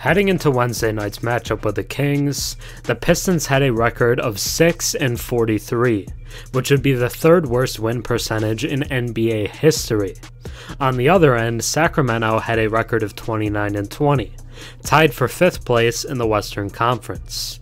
Heading into Wednesday night's matchup with the Kings, the Pistons had a record of 6-43, which would be the third worst win percentage in NBA history. On the other end, Sacramento had a record of 29-20, tied for 5th place in the Western Conference.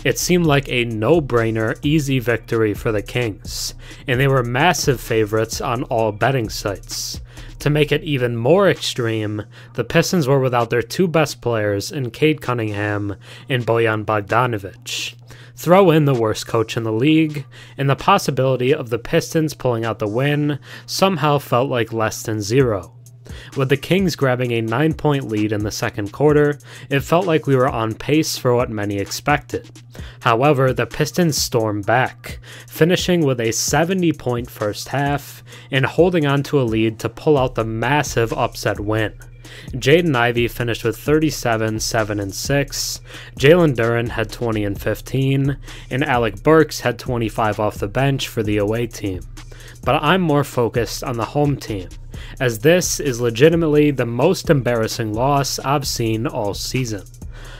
It seemed like a no-brainer, easy victory for the Kings, and they were massive favorites on all betting sites. To make it even more extreme, the Pistons were without their two best players in Cade Cunningham and Bojan Bogdanovic. Throw in the worst coach in the league, and the possibility of the Pistons pulling out the win somehow felt like less than zero. With the Kings grabbing a 9-point lead in the second quarter, it felt like we were on pace for what many expected. However, the Pistons stormed back, finishing with a 70-point first half and holding on to a lead to pull out the massive upset win. Jaden Ivey finished with 37, 7, and 6, Jalen Duren had 20 and 15, and Alec Burks had 25 off the bench for the away team. But I'm more focused on the home team, as this is legitimately the most embarrassing loss I've seen all season.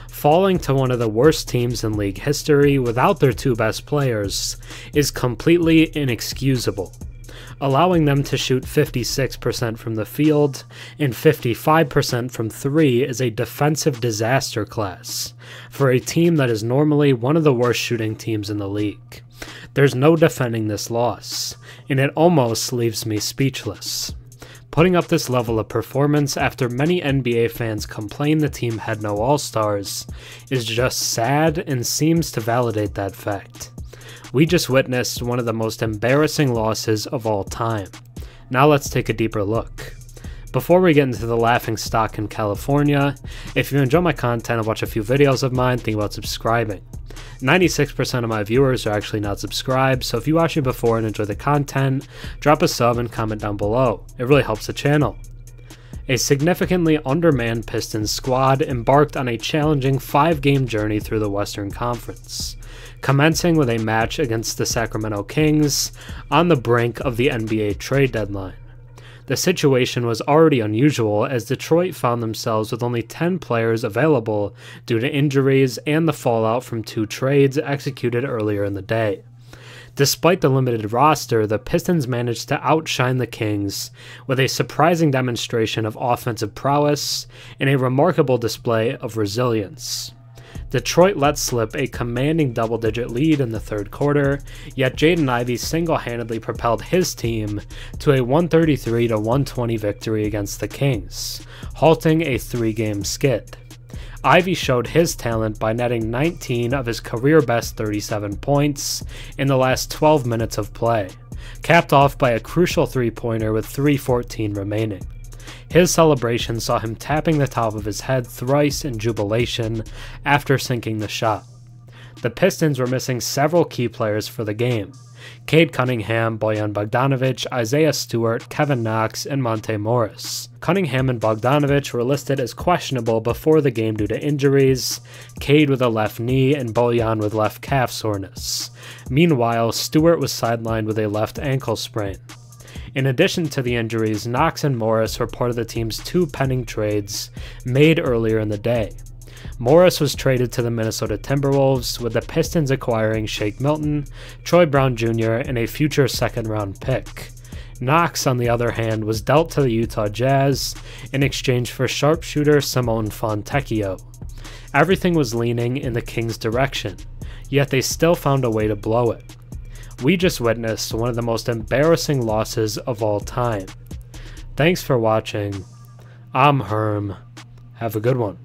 Falling to one of the worst teams in league history without their two best players is completely inexcusable. Allowing them to shoot 56% from the field and 55% from 3 is a defensive disaster class for a team that is normally one of the worst shooting teams in the league. There's no defending this loss, and it almost leaves me speechless. Putting up this level of performance after many NBA fans complain the team had no All-Stars is just sad and seems to validate that fact. We just witnessed one of the most embarrassing losses of all time. Now let's take a deeper look. Before we get into the laughingstock in California, if you enjoy my content and watch a few videos of mine, think about subscribing. 96% of my viewers are actually not subscribed, so if you watched it before and enjoy the content, drop a sub and comment down below. It really helps the channel. A significantly undermanned Pistons squad embarked on a challenging 5-game journey through the Western Conference, commencing with a match against the Sacramento Kings on the brink of the NBA trade deadline. The situation was already unusual as Detroit found themselves with only 10 players available due to injuries and the fallout from 2 trades executed earlier in the day. Despite the limited roster, the Pistons managed to outshine the Kings with a surprising demonstration of offensive prowess and a remarkable display of resilience. Detroit let slip a commanding double-digit lead in the third quarter, yet Jaden Ivey single-handedly propelled his team to a 133-120 victory against the Kings, halting a 3-game skid. Ivey showed his talent by netting 19 of his career-best 37 points in the last 12 minutes of play, capped off by a crucial three-pointer with 3:14 remaining. His celebration saw him tapping the top of his head thrice in jubilation after sinking the shot. The Pistons were missing several key players for the game: Cade Cunningham, Bojan Bogdanovic, Isaiah Stewart, Kevin Knox, and Monte Morris. Cunningham and Bogdanovic were listed as questionable before the game due to injuries, Cade with a left knee and Bojan with left calf soreness. Meanwhile, Stewart was sidelined with a left ankle sprain. In addition to the injuries, Knox and Morris were part of the team's 2 pending trades made earlier in the day. Morris was traded to the Minnesota Timberwolves, with the Pistons acquiring Shake Milton, Troy Brown Jr., and a future second-round pick. Knox, on the other hand, was dealt to the Utah Jazz in exchange for sharpshooter Simone Fontecchio. Everything was leaning in the Kings' direction, yet they still found a way to blow it. We just witnessed one of the most embarrassing losses of all time. Thanks for watching. I'm Herm. Have a good one.